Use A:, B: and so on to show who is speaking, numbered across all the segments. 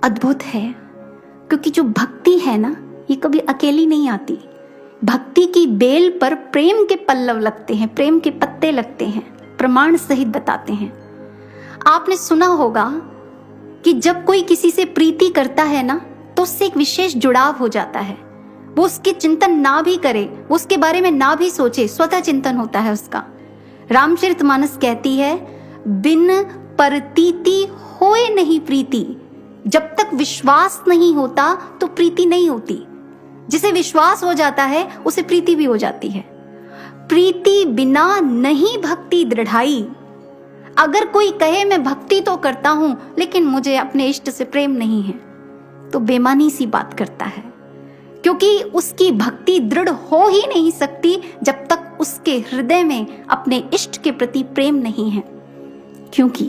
A: अद्भुत है, क्योंकि जो भक्ति है ना, ये कभी अकेली नहीं आती। भक्ति की बेल पर प्रेम के पल्लव लगते हैं, प्रेम के पत्ते लगते हैं, प्रमाण सहित बताते हैं। आपने सुना होगा कि जब कोई किसी से प्रीति करता है ना, तो उससे एक विशेष जुड़ाव हो जाता है। वो उसके चिंतन ना भी करे, वो उसके बारे में ना भी सोचे, स्वतः चिंतन होता है उसका। रामचरितमानस कहती है, बिन परतीति होए नहीं प्रीति। जब तक विश्वास नहीं होता तो प्रीति नहीं होती। जिसे विश्वास हो जाता है उसे प्रीति भी हो जाती है। प्रीति बिना नहीं भक्ति दृढ़ाई। अगर कोई कहे मैं भक्ति तो करता हूं लेकिन मुझे अपने इष्ट से प्रेम नहीं है, तो बेमानी सी बात करता है, क्योंकि उसकी भक्ति दृढ़ हो ही नहीं सकती जब तक उसके हृदय में अपने इष्ट के प्रति प्रेम नहीं है। क्योंकि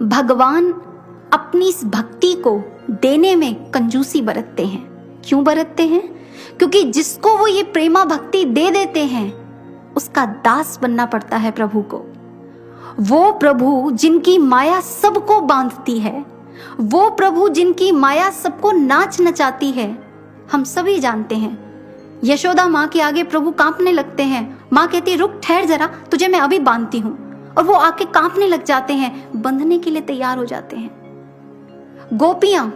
A: भगवान अपनी इस भक्ति को देने में कंजूसी बरतते हैं। क्यों बरतते हैं? क्योंकि जिसको वो ये प्रेमा भक्ति दे देते हैं, उसका दास बनना पड़ता है प्रभु को। वो प्रभु जिनकी माया सबको बांधती है, वो प्रभु जिनकी माया सबको नाच नचाती है। हम सभी जानते हैं, यशोदा माँ के आगे प्रभु कांपने लगते हैं। माँ कहती, रुक ठहर जरा, तुझे मैं अभी बांधती हूँ। और वो आके कांपने लग जाते हैं, बंधने के लिए तैयार हो जाते हैं। गोपियां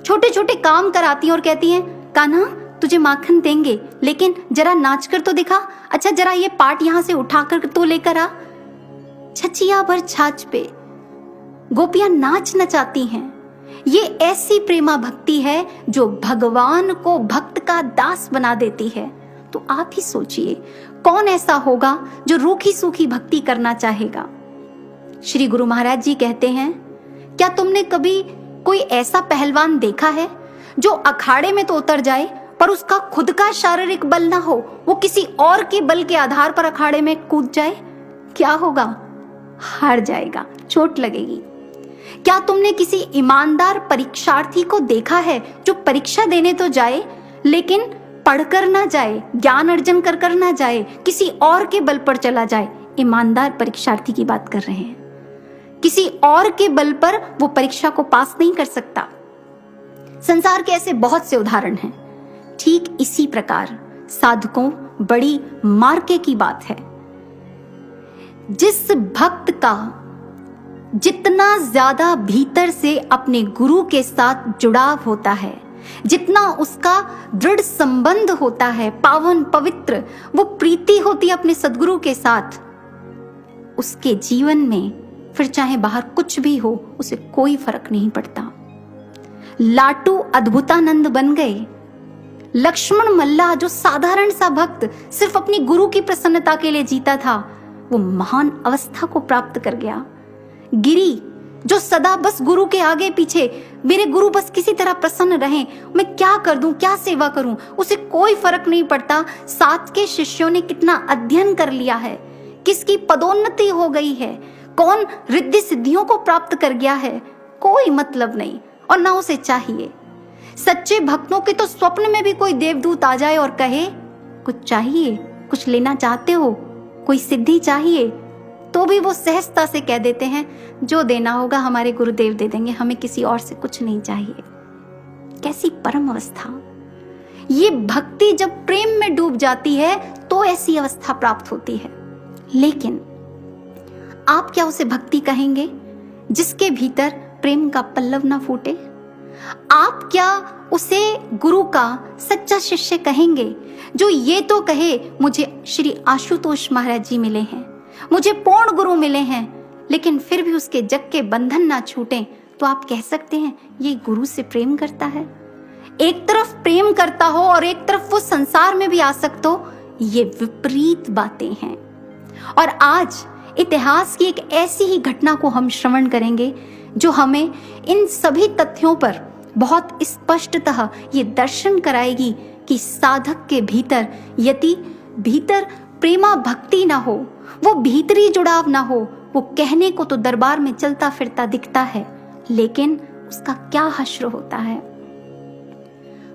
A: छोटे छोटे काम कराती हैं और कहती हैं, कान्हा तुझे माखन देंगे, लेकिन जरा नाच कर तो दिखा। अच्छा जरा ये पाट यहां से उठाकर तो लेकर आ। छचिया भर छाछ पे गोपियां नाच नचाती हैं। ये ऐसी प्रेमा भक्ति है जो भगवान को भक्त का दास बना देती है। तो आप ही सोचिए, कौन ऐसा होगा जो रूखी सूखी भक्ति करना चाहेगा। श्री गुरु महाराज जी कहते हैं, क्या तुमने कभी कोई ऐसा पहलवान देखा है जो अखाड़े में तो उतर जाए पर उसका खुद का शारीरिक बल ना हो, वो किसी और के बल के आधार पर अखाड़े में कूद जाए? क्या होगा? हार जाएगा, चोट लगेगी। क्या तुमने किसी ईमानदार परीक्षार्थी को देखा है जो परीक्षा देने तो जाए लेकिन पढ़कर ना जाए, ज्ञान अर्जन कर ना जाए, किसी और के बल पर चला जाए? ईमानदार परीक्षार्थी की बात कर रहे हैं। किसी और के बल पर वो परीक्षा को पास नहीं कर सकता। संसार के ऐसे बहुत से उदाहरण हैं। ठीक इसी प्रकार साधकों बड़ी मार्के की बात है। जिस भक्त का जितना ज्यादा भीतर से अपने गुरु के साथ जुड़ाव होता है, जितना उसका दृढ़ संबंध होता है, पावन पवित्र वो प्रीति होती है अपने सद्गुरु के साथ, उसके जीवन में फिर चाहे बाहर कुछ भी हो उसे कोई फर्क नहीं पड़ता। लाटू अद्भुतानंद बन गए। लक्ष्मण मल्ला जो साधारण सा भक्त सिर्फ अपनी गुरु की प्रसन्नता के लिए जीता था, वो महान अवस्था को प्राप्त कर गया। गिरी जो सदा बस गुरु के आगे पीछे, मेरे गुरु बस किसी तरह प्रसन्न रहें, मैं क्या कर दूं, क्या सेवा करूं, उसे कोई फर्क नहीं पड़ता। साथ के शिष्यों ने कितना अध्ययन कर लिया है, किसकी पदोन्नति हो गई है, कौन रिद्धि सिद्धियों को प्राप्त कर गया है, कोई मतलब नहीं और ना उसे चाहिए। सच्चे भक्तों के तो स्वप्न में भी कोई देवदूत आ जाए और कहे कुछ चाहिए, कुछ लेना चाहते हो, कोई सिद्धि चाहिए, तो भी वो सहजता से कह देते हैं जो देना होगा हमारे गुरुदेव दे देंगे, हमें किसी और से कुछ नहीं चाहिए। कैसी परम अवस्था! ये भक्ति जब प्रेम में डूब जाती है तो ऐसी अवस्था प्राप्त होती है। लेकिन आप क्या उसे भक्ति कहेंगे जिसके भीतर प्रेम का पल्लव ना फूटे? आप क्या उसे गुरु का सच्चा शिष्य कहेंगे जो ये तो कहे मुझे श्री आशुतोष महाराज जी मिले हैं, मुझे पूर्ण गुरु मिले हैं, लेकिन फिर भी उसके जग के बंधन ना छूटे? तो आप कह सकते हैं ये गुरु से प्रेम करता है। एक तरफ प्रेम करता हो और एक तरफ वो संसार में भी आसक्त हो, ये विपरीत बातें हैं। और आज इतिहास की एक ऐसी ही घटना को हम श्रवण करेंगे जो हमें इन सभी तथ्यों पर बहुत स्पष्टतः ये दर्शन कराएगी कि साधक के भीतर यदि भीतर प्रेमा भक्ति ना हो, वो भीतरी जुड़ाव ना हो, वो कहने को तो दरबार में चलता फिरता दिखता है, लेकिन उसका क्या हश्र होता है।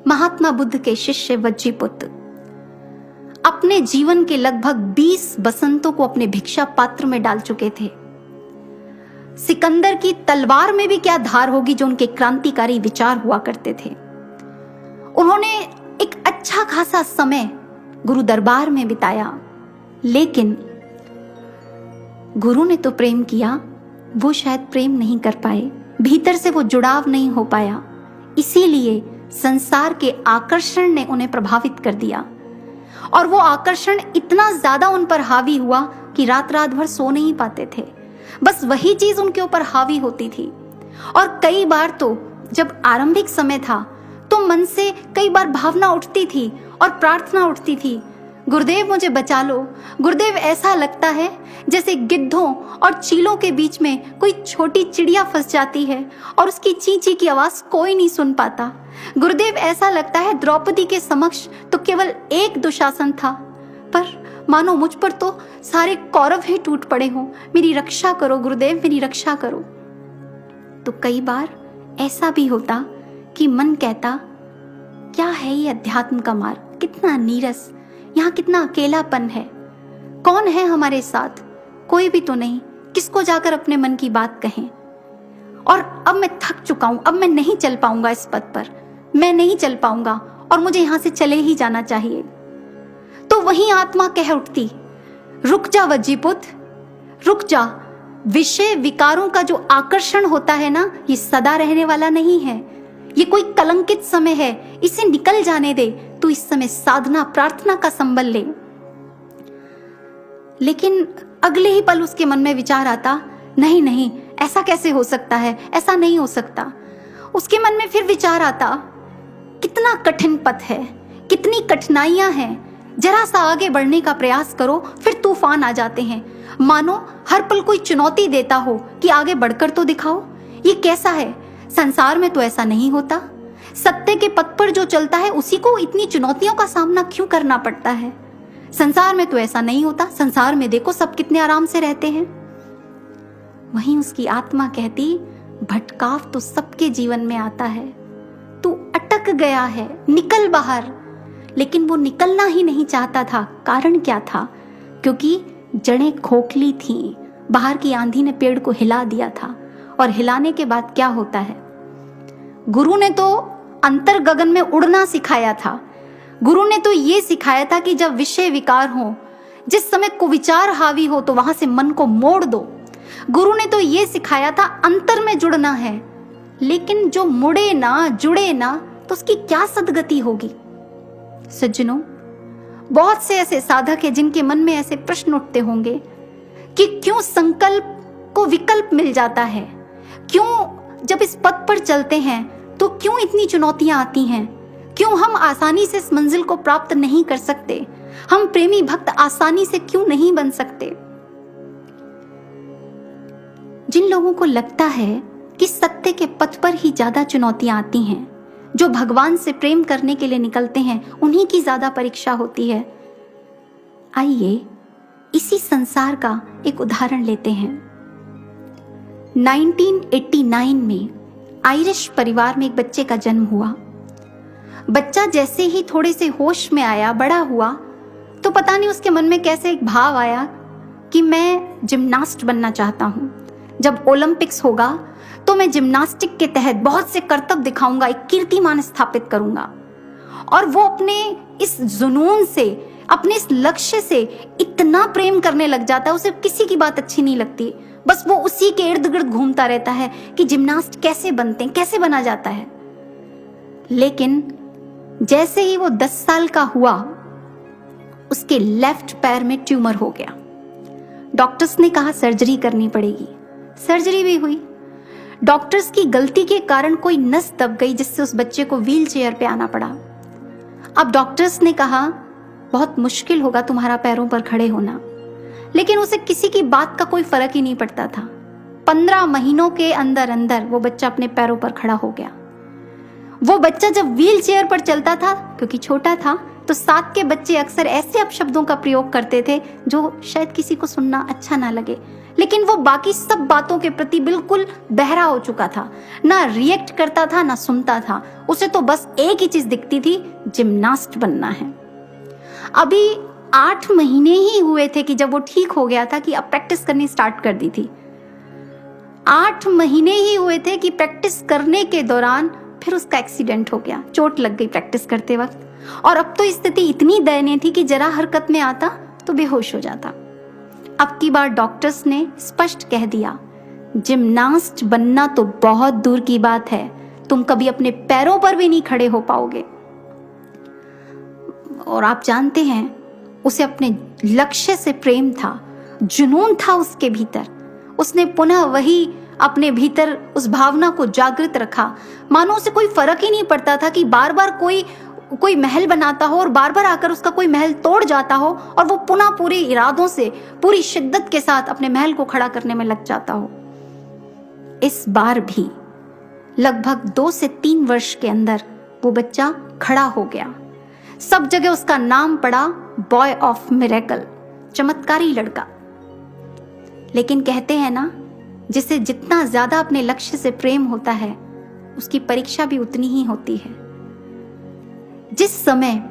A: महात्मा बुद्ध के शिष्य वज्जीपुत्र अपने जीवन के लगभग 20 बसंतों को अपने भिक्षा पात्र में डाल चुके थे। सिकंदर की तलवार में भी क्या धार होगी जो उनके क्रांतिकारी विचार हुआ करते थे। उन्होंने एक अच्छा खासा समय गुरु दरबार में बिताया, लेकिन गुरु ने तो प्रेम किया, वो शायद प्रेम नहीं कर पाए, भीतर से वो जुड़ाव नहीं हो पाया। इसीलिए संसार के आकर्षण ने उन्हें प्रभावित कर दिया और वो आकर्षण इतना ज्यादा उन पर हावी हुआ कि रात रात भर सो नहीं पाते थे। बस वही चीज उनके ऊपर हावी होती थी। और कई बार तो जब आरंभिक समय था तो मन से कई बार भावना उठती थी और प्रार्थना उठती थी, गुरुदेव मुझे बचा लो। गुरुदेव ऐसा लगता है जैसे गिद्धों और चीलों के बीच में कोई छोटी चिड़िया फंस जाती है और उसकी ची ची की आवाज कोई नहीं सुन पाता। गुरुदेव ऐसा लगता है द्रौपदी के समक्ष तो केवल एक दुशासन था, पर मानो मुझ पर तो सारे कौरव ही टूट पड़े हों। मेरी रक्षा करो गुरुदेव, मेरी रक्षा करो। तो कई बार ऐसा भी होता कि मन कहता, क्या है ये अध्यात्म का मार्ग, कितना नीरस, यहाँ कितना अकेलापन है, कौन है हमारे साथ, कोई भी तो नहीं, किसको जाकर अपने मन की बात कहें। और अब मैं थक चुका हूं, अब मैं नहीं चल पाऊंगा इस पथ पर, मैं नहीं चल पाऊंगा और मुझे यहां से चले ही जाना चाहिए। तो वही आत्मा कह उठती, रुक जा वज्जीपुत्र, रुक जा। विषय विकारों का जो आकर्षण होता है ना, ये सदा रहने वाला नहीं है, ये कोई कलंकित समय है, इसे निकल जाने दे। तू इस समय साधना प्रार्थना का संबल ले। लेकिन अगले ही पल उसके मन में विचार आता, नहीं नहीं, ऐसा कैसे हो सकता है, ऐसा नहीं हो सकता। उसके मन में फिर विचार आता, कितना कठिन पथ है, कितनी कठिनाइयां हैं, जरा सा आगे बढ़ने का प्रयास करो, फिर तूफान आ जाते हैं। मानो हर पल कोई चुनौती देता हो कि आगे बढ़कर तो दिखाओ। ये कैसा है, संसार में तो ऐसा नहीं होता। सत्य के पथ पर जो चलता है उसी को इतनी चुनौतियों का सामना क्यों करना पड़ता है। संसार में तो ऐसा नहीं होता, संसार में देखो सब कितने आराम से रहते हैं। वहीं उसकी आत्मा कहती, भटकाव तो सबके जीवन में आता है, तू अटक गया है, निकल बाहर। लेकिन वो निकलना ही नहीं चाहता था। कारण क्या था? क्योंकि जड़ें खोखली थीं। बाहर की आंधी ने पेड़ को हिला दिया था, और हिलाने के बाद क्या होता है? गुरु ने तो अंतर गगन में उड़ना सिखाया था। गुरु ने तो ये सिखाया था कि जब विषय विकार हो, जिस समय कुविचार हावी हो, तो वहां से मन को मोड़ दो। गुरु ने तो ये सिखाया था अंतर में जुड़ना है। लेकिन जो मुड़े ना, जुड़े ना, तो उसकी क्या सदगति होगी? सज्जनों, बहुत से ऐसे साधक हैं जिनके मन में ऐसे प्रश्न उठते होंगे कि क्यों संकल्प को विकल्प मिल जाता है, क्यों जब इस पथ पर चलते हैं तो क्यों इतनी चुनौतियां आती हैं, क्यों हम आसानी से इस मंजिल को प्राप्त नहीं कर सकते, हम प्रेमी भक्त आसानी से क्यों नहीं बन सकते। जिन लोगों को लगता है कि सत्य के पथ पर ही ज्यादा चुनौतियां आती हैं, जो भगवान से प्रेम करने के लिए निकलते हैं, उन्हीं की ज्यादा परीक्षा होती है। आइए इसी संसार का एक उदाहरण लेते हैं। 1989 में आयरिश परिवार में एक बच्चे का जन्म हुआ। बच्चा जैसे ही थोड़े से होश में आया, बड़ा हुआ, तो पता नहीं उसके मन में कैसे एक भाव आया कि मैं जिम्नास्ट बनना चाहता हूं। जब ओलंपिक्स होगा तो मैं जिम्नास्टिक के तहत बहुत से करतब दिखाऊंगा, एक कीर्तिमान स्थापित करूंगा। और वो अपने इस जुनून से, अपने इस लक्ष्य से इतना प्रेम करने लग जाता है, उसे किसी की बात अच्छी नहीं लगती, बस वो उसी के इर्द गिर्द घूमता रहता है कि जिम्नास्ट कैसे बनते हैं, कैसे बना जाता है। लेकिन जैसे ही वो 10 साल का हुआ, उसके लेफ्ट पैर में ट्यूमर हो गया। डॉक्टर्स ने कहा सर्जरी करनी पड़ेगी। सर्जरी भी हुई। डॉक्टर्स की गलती के कारण कोई नस दब गई, जिससे उस बच्चे को व्हील चेयर पे आना पड़ा। अब डॉक्टर्स ने कहा बहुत मुश्किल होगा तुम्हारा पैरों पर खड़े होना, लेकिन उसे किसी की बात का कोई फर्क ही नहीं पड़ता था। 15 महीनों के अंदर अंदर वो बच्चा अपने पैरों पर खड़ा हो गया। वो बच्चा जब व्हील चेयर पर चलता था, क्योंकि छोटा था, तो साथ के बच्चे अक्सर ऐसे अपशब्दों का प्रयोग करते थे जो शायद किसी को सुनना अच्छा ना लगे, लेकिन वो बाकी सब बातों के प्रति बिल्कुल बहरा हो चुका था। ना रिएक्ट करता था, ना सुनता था। उसे तो बस एक ही चीज दिखती थी, जिम्नास्ट बनना है। अभी 8 महीने ही हुए थे कि जब वो ठीक हो गया था कि अब प्रैक्टिस करनी स्टार्ट कर दी थी। 8 महीने ही हुए थे कि प्रैक्टिस करने के दौरान फिर उसका एक्सीडेंट हो गया, चोट लग गई प्रैक्टिस करते वक्त। और अब तो स्थिति इतनी दयनीय थी कि जरा हरकत में आता तो बेहोश हो जाता। अब की बार डॉक्टर्स ने स्पष्ट कह दिया, जिम्नास्ट बनना तो बहुत दूर की बात है, तुम कभी अपने पैरों पर भी नहीं खड़े हो पाओगे। और आप जानते हैं, उसे अपने लक्ष्य से प्रेम था, जुनून था उसके भीतर। उसने पुनः वही अपने भीतर उस भावना को जागृत रखा। मानो उसे कोई फर्क ही नहीं पड़ता था कि बार बार कोई महल बनाता हो और बार बार आकर उसका कोई महल तोड़ जाता हो और वो पुनः पूरे इरादों से, पूरी शिद्दत के साथ अपने महल को खड़ा करने में लग जाता हो। इस बार भी लगभग 2 से 3 वर्ष के अंदर वो बच्चा खड़ा हो गया। सब जगह उसका नाम पड़ा बॉय ऑफ मिरेकल, चमत्कारी लड़का। लेकिन कहते हैं ना, जिसे जितना ज्यादा अपने लक्ष्य से प्रेम होता है, उसकी परीक्षा भी उतनी ही होती है। जिस समय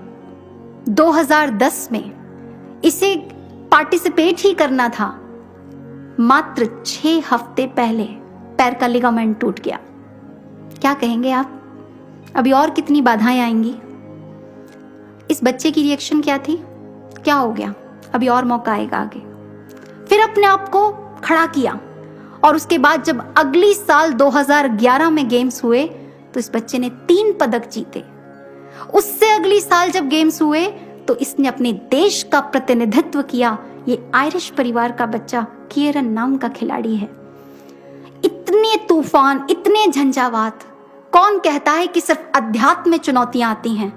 A: 2010 में इसे पार्टिसिपेट ही करना था, मात्र 6 हफ्ते पहले पैर का लिगामेंट टूट गया। क्या कहेंगे आप? अभी और कितनी बाधाएं आएंगी? इस बच्चे की रिएक्शन क्या थी? क्या हो गया? अभी और मौका आएगा आगे। फिर अपने आप को खड़ा किया और उसके बाद जब अगली साल 2011 में गेम्स हुए तो इस बच्चे ने 3 पदक जीते। उससे अगली साल जब गेम्स हुए तो इसने अपने देश का प्रतिनिधित्व किया। ये आयरिश परिवार का बच्चा किएरन नाम का खिलाड़ी है। इतने तूफान, इतने झंझावात, कौन कहता है कि सिर्फ अध्यात्म में चुनौतियां आती हैं?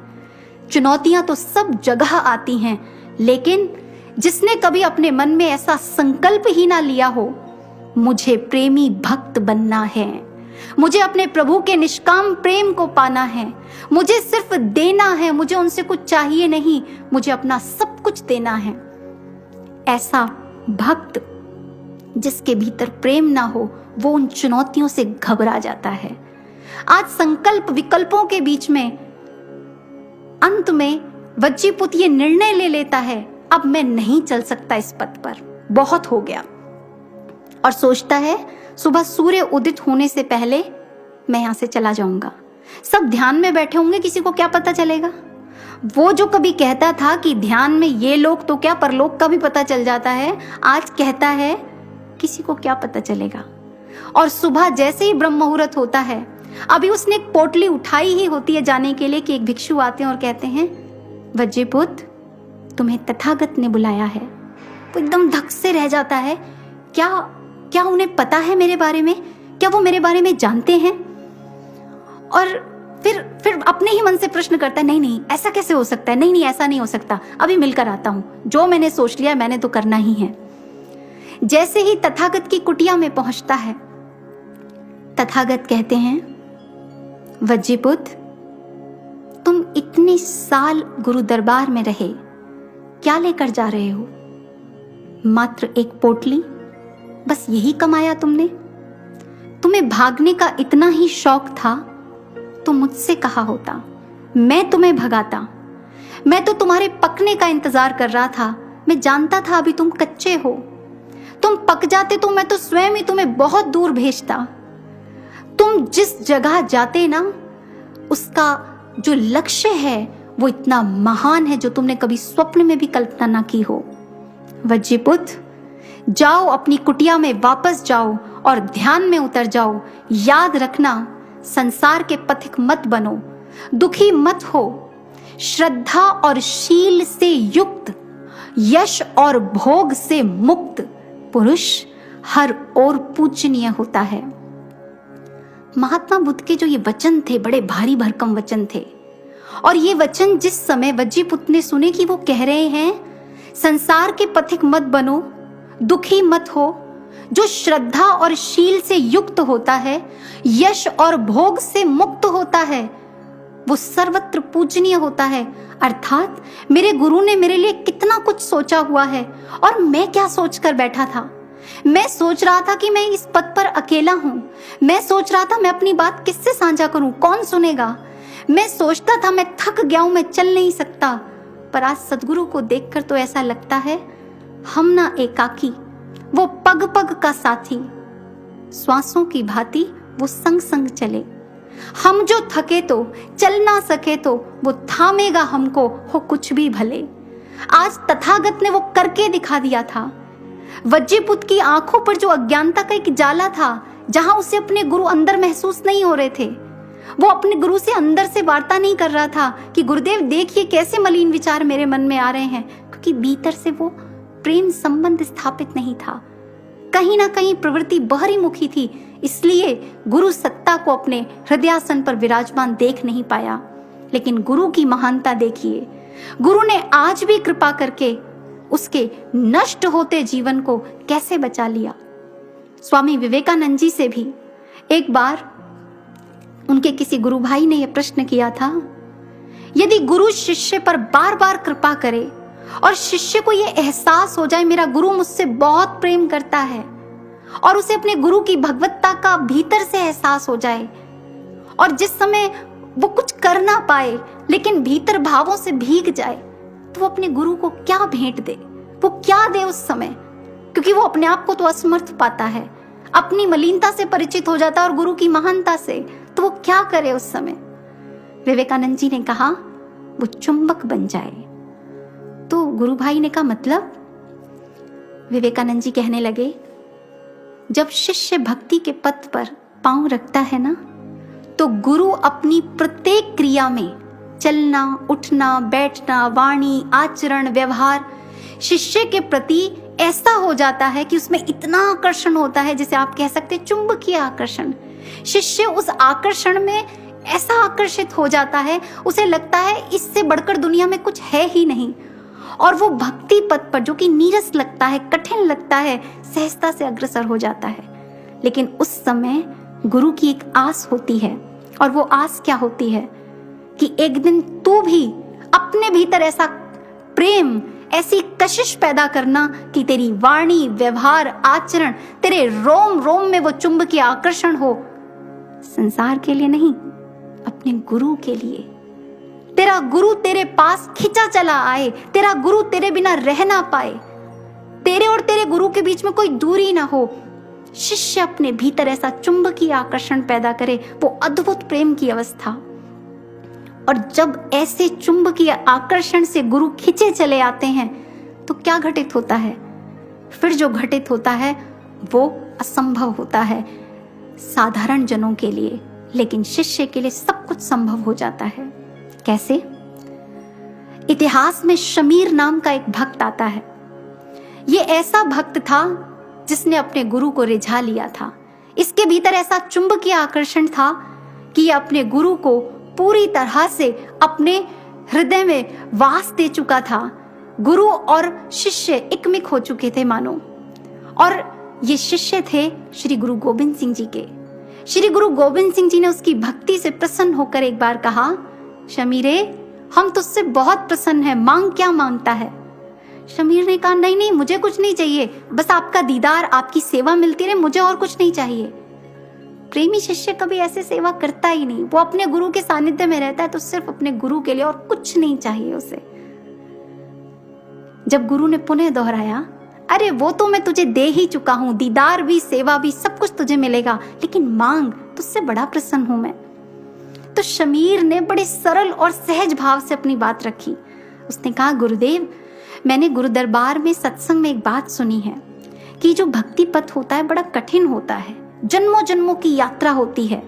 A: चुनौतियां तो सब जगह आती हैं, लेकिन जिसने कभी अपने मन में ऐसा संकल्प ही ना लिया हो, मुझे प्रेमी भक्त बनना है, मुझे अपने प्रभु के निष्काम प्रेम को पाना है, मुझे सिर्फ देना है, मुझे उनसे कुछ चाहिए नहीं, मुझे अपना सब कुछ देना है, ऐसा भक्त जिसके भीतर प्रेम ना हो, वो उन चुनौतियों से घबरा जाता है। आज संकल्प विकल्पों के बीच में अंत में वज्जीपुत्र ये निर्णय ले लेता है, अब मैं नहीं चल सकता इस पथ पर, बहुत हो गया। और सोचता है सुबह सूर्य उदित होने से पहले मैं यहां से चला जाऊंगा। सब ध्यान में बैठे होंगे, किसी को क्या पता चलेगा? वो जो कभी कहता था कि ध्यान में ये लोग तो क्या, परलोक का भी पता चल जाता है, आज कहता है किसी को क्या पता चलेगा। और सुबह जैसे ही ब्रह्म मुहूर्त होता है, अभी उसने एक पोटली उठाई ही होती है जाने के लिए कि एक भिक्षु आते हैं और कहते हैं, वज्जीपुत्र तुम्हें तथागत ने बुलाया है। वो एकदम धक से रह जाता है। क्या उन्हें पता है मेरे बारे में? क्या वो मेरे बारे में जानते हैं? और फिर अपने ही मन से प्रश्न करता है, नहीं ऐसा कैसे हो सकता है, नहीं ऐसा नहीं हो सकता, अभी मिलकर आता हूं, जो मैंने सोच लिया मैंने तो करना ही है। जैसे ही तथागत की कुटिया में पहुंचता है, तथागत कहते हैं, वज्जीपुत्र तुम इतने साल गुरु दरबार में रहे, क्या लेकर जा रहे हो? मात्र एक पोटली, बस यही कमाया तुमने? तुम्हें भागने का इतना ही शौक था तो मुझसे कहा होता, मैं तुम्हें भगाता। मैं तो तुम्हारे पकने का इंतजार कर रहा था, मैं जानता था अभी तुम कच्चे हो। तुम पक जाते तो मैं तो स्वयं ही तुम्हें बहुत दूर भेजता। तुम जिस जगह जाते ना, उसका जो लक्ष्य है वो इतना महान है जो तुमने कभी स्वप्न में भी कल्पना ना की हो। वज्जीपुत्र जाओ, अपनी कुटिया में वापस जाओ और ध्यान में उतर जाओ। याद रखना, संसार के पथिक मत बनो, दुखी मत हो। श्रद्धा और शील से युक्त, यश और भोग से मुक्त पुरुष हर ओर पूजनीय होता है। महात्मा बुद्ध के जो ये वचन थे, बड़े भारी भरकम वचन थे। और ये वचन जिस समय वज्जीपुत्र ने सुने कि वो कह रहे हैं, संसार के पथिक मत बनो, दुखी मत हो, जो श्रद्धा और शील से युक्त होता है, यश और भोग से मुक्त होता है, वो सर्वत्र पूजनीय होता है। अर्थात मेरे गुरु ने मेरे लिए कितना कुछ सोचा हुआ है और मैं क्या सोचकर बैठा था। मैं सोच रहा था कि मैं इस पद पर अकेला हूं। मैं सोच रहा था मैं अपनी बात किससे साझा करूं, कौन सुनेगा। मैं सोचता था मैं थक गया हूं, मैं चल नहीं सकता। पर आज सदगुरु को देखकर तो ऐसा लगता है हम ना एकाकी, वो पग पग का साथी। श्वासों की भांति वो संग संग चले। हम जो थके तो चल ना सके तो वो थामेगा हमको, हो कुछ भी भले। आज तथागत ने वो करके दिखा दिया था। वज्जीपुत्र की आंखों पर जो अज्ञानता का एक जाला था, जहां उसे अपने गुरु अंदर महसूस नहीं हो रहे थे, वो अपने गुरु से अंदर से वार्ता नहीं कर रहा था कि गुरुदेव देखिए कैसे मलिन विचार मेरे मन में आ रहे हैं, क्योंकि भीतर से वो प्रेम संबंध स्थापित नहीं था। कहीं ना कहीं प्रवृत्ति बहिर्मुखी थी, इसलिए गुरु सत्ता को अपने हृदयासन पर विराजमान देख नहीं पाया। लेकिन गुरु की महानता देखिए, गुरु ने आज भी कृपा करके उसके नष्ट होते जीवन को कैसे बचा लिया। स्वामी विवेकानंद जी से भी एक बार उनके किसी गुरु भाई ने यह प्रश्न किया था, यदि गुरु शिष्य पर बार बार कृपा करे और शिष्य को यह एहसास हो जाए मेरा गुरु मुझसे बहुत प्रेम करता है, और उसे अपने गुरु की भगवत्ता का भीतर से एहसास हो जाए, और जिस समय वो कुछ कर ना पाए लेकिन भीतर भावों से भीग जाए, तो वो अपने गुरु को क्या भेंट दे, वो क्या दे उस समय, क्योंकि वो अपने आप को तो असमर्थ पाता है, अपनी मलिनता से परिचित हो जाता है और गुरु की महानता से, तो वो क्या करे उस समय। विवेकानंद जी ने कहा वो चुंबक बन जाए। तो गुरु भाई ने कहा मतलब? विवेकानंद जी कहने लगे, जब शिष्य भक्ति के पथ पर पांव रखता है ना, तो गुरु अपनी प्रत्येक क्रिया में चलना, उठना, बैठना, वाणी, आचरण, व्यवहार शिष्य के प्रति ऐसा हो जाता है कि उसमें इतना आकर्षण होता है, जैसे आप कह सकते हैं चुंबकीय आकर्षण। शिष्य उस आकर्षण में ऐसा आकर्षित हो जाता है, उसे लगता है इससे बढ़कर दुनिया में कुछ है ही नहीं, और वो भक्ति पथ पर जो कि नीरस लगता है, कठिन लगता है, सहजता से अग्रसर हो जाता है। लेकिन उस समय गुरु की एक आस होती है, और वो आस क्या होती है कि एक दिन तू भी अपने भीतर ऐसा प्रेम, ऐसी कशिश पैदा करना कि तेरी वाणी, व्यवहार, आचरण, तेरे रोम रोम में वो चुंबकीय आकर्षण हो, संसार के लिए नहीं, अपने गुरु के लिए। तेरा गुरु तेरे पास खिंचा चला आए, तेरा गुरु तेरे बिना रह ना पाए, तेरे और तेरे गुरु के बीच में कोई दूरी ना हो। शिष्य अपने भीतर ऐसा चुंबकीय आकर्षण पैदा करे, वो अद्भुत प्रेम की अवस्था। और जब ऐसे चुंबकीय आकर्षण से गुरु खिंचे चले आते हैं, तो क्या घटित होता है? फिर जो घटित होता है वो असंभव होता है साधारण जनों के लिए, लेकिन शिष्य के लिए सब कुछ संभव हो जाता है। कैसे? इतिहास में शमीर नाम का एक भक्त आता है। ये ऐसा भक्त था जिसने अपने गुरु को रिझा लिया था। इसके भीतर ऐसा चुंबकीय आकर्षण था कि ये अपने गुरु को पूरी तरह से अपने हृदय में वास दे चुका था। गुरु और शिष्य एकमिक हो चुके थे मानो। और ये शिष्य थे श्री गुरु गोविंद सिंह जी के। श्री गुरु गोविंद सिंह जी ने उसकी भक्ति से प्रसन्न होकर एक बार कहा, शमीरे हम तुझसे बहुत प्रसन्न हैं, मांग क्या मांगता है? शमीर ने कहा, नहीं नहीं मुझे कुछ नहीं चाहिए, बस आपका दीदार, आपकी सेवा मिलती रहे, मुझे और कुछ नहीं चाहिए। प्रेमी शिष्य कभी ऐसे सेवा करता ही नहीं, वो अपने गुरु के सानिध्य में रहता है तो सिर्फ अपने गुरु के लिए, और कुछ नहीं चाहिए उसे। जब गुरु ने पुनः दोहराया, अरे वो तो मैं तुझे दे ही चुका हूं, दीदार भी, सेवा भी, सब कुछ तुझे मिलेगा, लेकिन मांग, तुझसे बड़ा प्रसन्न हूं मैं। तो शमीर ने बड़े सरल और सहज भाव से अपनी बात रखी। उसने कहा, गुरुदेव मैंने गुरु दरबार में सत्संग में एक बात सुनी है कि जो भक्ति पथ होता है बड़ा कठिन होता है, जन्मों जन्मों की यात्रा होती है,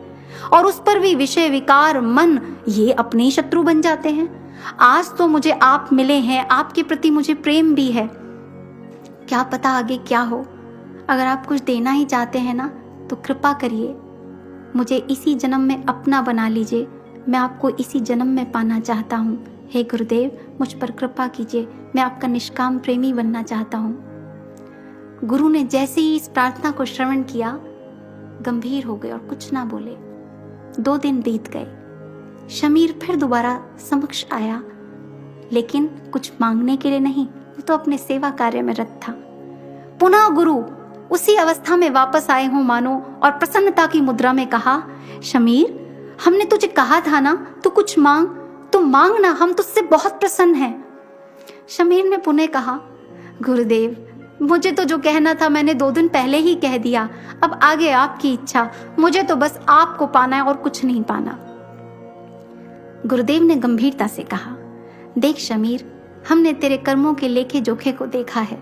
A: और उस पर भी विषय, विकार, मन ये अपने शत्रु बन जाते हैं। आज तो मुझे आप मिले हैं, आपके प्रति मुझे प्रेम भी है, क्या पता आगे क्या हो। अगर आप कुछ देना ही चाहते हैं ना तो कृपा करिए, मुझे इसी जन्म में अपना बना लीजिए, मैं आपको इसी जन्म में पाना चाहता हूँ। हे गुरुदेव मुझ पर कृपा कीजिए, मैं आपका निष्काम प्रेमी बनना चाहता हूँ। गुरु ने जैसे ही इस प्रार्थना को श्रवण किया, गंभीर हो गए और कुछ ना बोले। 2 दिन बीत गए। शमीर फिर दोबारा समक्ष आया, लेकिन कुछ मांगने के लिए नहीं, वो तो अपने सेवा कार्य में रत था। पुनः गुरु उसी अवस्था में वापस आए हों मानो, और प्रसन्नता की मुद्रा में कहा, शमीर हमने तुझे कहा था ना तू कुछ मांग, तू मांग ना, हम तुझसे बहुत प्रसन्न हैं। शमीर ने पुनः कहा, गुरुदेव मुझे तो जो कहना था मैंने 2 दिन पहले ही कह दिया, अब आगे आपकी इच्छा, मुझे तो बस आपको पाना है और कुछ नहीं पाना। गुरुदेव ने गंभीरता से कहा, देख शमीर, हमने तेरे कर्मों के लेखे जोखे को देखा है,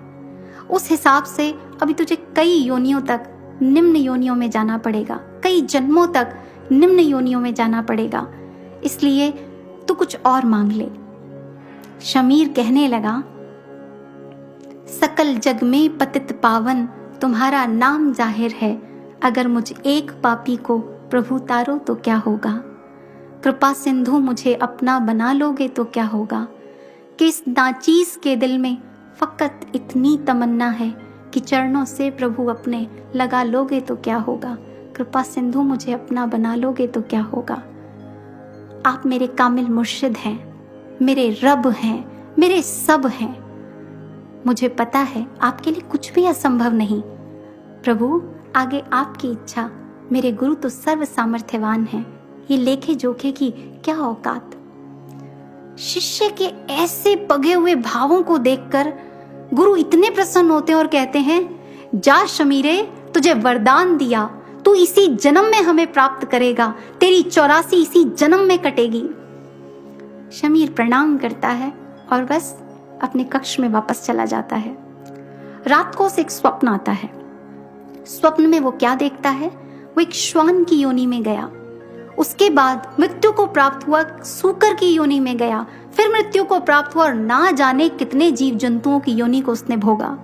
A: उस हिसाब से अभी तुझे कई योनियों तक निम्न योनियों में जाना पड़ेगा, कई जन्मों तक निम्न योनियों में जाना पड़ेगा, इसलिए तू कुछ और मांग ले। शमीर कहने लगा, सकल जग में पतित पावन तुम्हारा नाम जाहिर है, अगर मुझ एक पापी को प्रभु तारो तो क्या होगा। कृपा सिंधु मुझे अपना बना लोगे तो क्या होगा। किस नाचीज के दिल में फकत इतनी तमन्ना है कि चरणों से प्रभु अपने लगा लोगे तो क्या होगा। कृपा सिंधु मुझे अपना बना लोगे तो क्या होगा। आप मेरे कामिल मुर्शिद हैं, मेरे रब हैं, मेरे सब हैं। मुझे पता है आपके लिए कुछ भी असंभव नहीं। प्रभु, आगे आपकी इच्छा। मेरे गुरु तो सर्व सामर्थ्यवान हैं, ये लेखे जोखे की क्या औकात। शिष्य के ऐसे पगे हुए भावों को देखकर गुरु इतने प्रसन्न होते हैं और कहते हैं, जा शमीरे, तुझे वरदान दिया, तू इसी जन्म में हमें प्राप्त करेगा, तेरी 84 इसी जन्म में कटेगी। शमीर प्रणाम करता है और बस अपने कक्ष में वापस चला जाता है। रात को उसे एक स्वप्न आता है। स्वप्न में वो क्या देखता है, वो एक श्वान की योनि में गया, उसके बाद मृत्यु को प्राप्त हुआ, सूकर की योनि में गया, फिर मृत्यु को प्राप्त हुआ और ना जाने कितने जीव जंतुओं की योनि को उसने भोगा,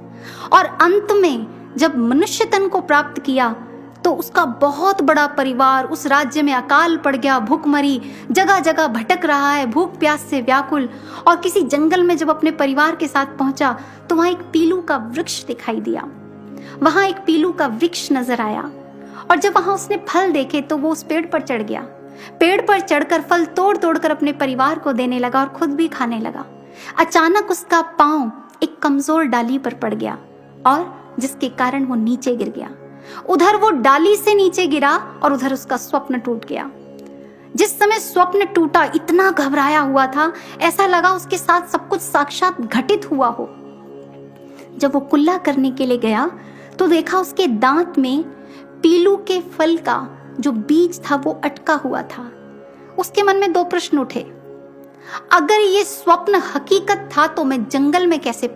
A: और अंत में जब मनुष्य तन को प्राप्त किया तो उसका बहुत बड़ा परिवार उस राज्य में अकाल पड़ गया, भूखमरी, जगह जगह भटक रहा है, भूख प्यास से व्याकुल। और किसी जंगल में जब अपने परिवार के साथ पहुंचा तो वहां एक पीलू का वृक्ष दिखाई दिया, वहां एक पीलू का वृक्ष नजर आया, और जब वहां उसने फल देखे तो वो उस पेड़ पर चढ़ गया। पेड़ पर चढ़कर फल तोड़ तोड़ कर अपने परिवार को देने लगा और खुद भी खाने लगा। अचानक उसका पांव एक कमजोर डाली पर पड़ गया और जिसके कारण वो नीचे गिर गया। उधर वो डाली से नीचे गिरा और उधर उसका स्वप्न टूट गया। जिस समय स्वप्न टूटा इतना घबराया हुआ था, ऐसा लगा उसके साथ सब कुछ साक्षात घटित हुआ हो। जब वो कुल्ला करने के लिए गया तो देखा उसके दांत में पीलू के फल का जो बीज था वो अटका हुआ था। उसके मन में 2 प्रश्न उठे। अगर ये स्वप्न हकीकत था तो मैं जंगल में कैसे पहुंचा।